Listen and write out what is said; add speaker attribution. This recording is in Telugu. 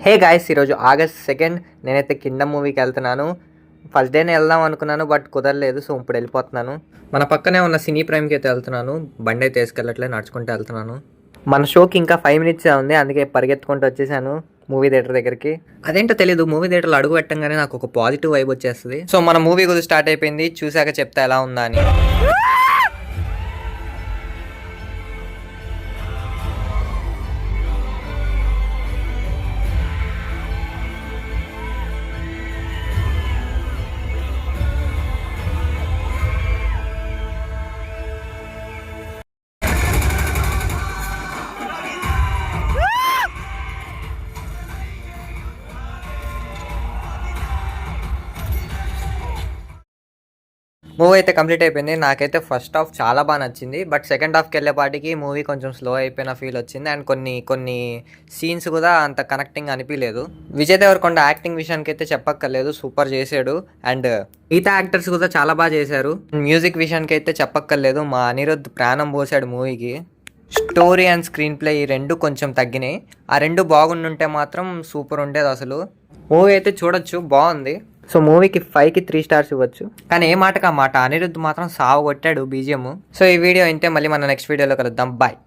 Speaker 1: హే గాయ్స్, ఈరోజు ఆగస్ట్ 2 నేనైతే కింగ్డమ్ మూవీకి వెళ్తున్నాను. ఫస్ట్ డేనే వెళ్దాం అనుకున్నాను, బట్ కుదరలేదు. సో ఇప్పుడు వెళ్ళిపోతున్నాను. మన పక్కనే ఉన్న సినీ ప్రైమ్కి అయితే వెళ్తున్నాను. బండి అయితే తీసుకెళ్ళట్లేదు, నడుచుకుంటూ వెళ్తున్నాను. మన షోకి ఇంకా 5 minutes ఉంది, అందుకే పరిగెత్తుకుంటూ వచ్చేసాను మూవీ థియేటర్ దగ్గరికి. అదేంటో తెలీదు, మూవీ థియేటర్లో అడుగు పెట్టంగానే నాకు ఒక పాజిటివ్ వైబ్ వచ్చేస్తుంది. సో మన మూవీ కూడా స్టార్ట్ అయిపోయింది. చూశాక చెప్తా ఎలా ఉందా అని. మూవీ అయితే కంప్లీట్ అయిపోయింది. నాకైతే ఫస్ట్ హాఫ్ చాలా బాగా నచ్చింది, బట్ సెకండ్ హాఫ్కి వెళ్ళేపాటికి మూవీ కొంచెం స్లో అయిపోయిన ఫీల్ వచ్చింది. అండ్ కొన్ని సీన్స్ కూడా అంత కనెక్టింగ్ అనిపించలేదు. విజయ్ దేవరకొండ యాక్టింగ్ విషయానికి అయితే చెప్పక్కర్లేదు, సూపర్ చేశాడు. అండ్ మిగతా యాక్టర్స్ కూడా చాలా బాగా చేశారు. మ్యూజిక్ విషయానికి అయితే చెప్పక్కర్లేదు, మా అనిరుద్ధ్ ప్రాణం పోసాడు మూవీకి. స్టోరీ అండ్ స్క్రీన్ ప్లే ఈ రెండు కొంచెం తగ్గినాయి. ఆ రెండు బాగుండుంటే మాత్రం సూపర్ ఉండేది. అసలు మూవీ అయితే చూడొచ్చు, బాగుంది. సో మూవీకి 5కి 3 stars ఇవ్వచ్చు. కానీ ఏ మాటకా మాట, అనిరుద్ధ్ మాత్రం సాగు కొట్టాడు బీజిఎం. సో ఈ వీడియో అయితే మళ్ళీ మన నెక్స్ట్ వీడియోలో కలుద్దాం. బాయ్.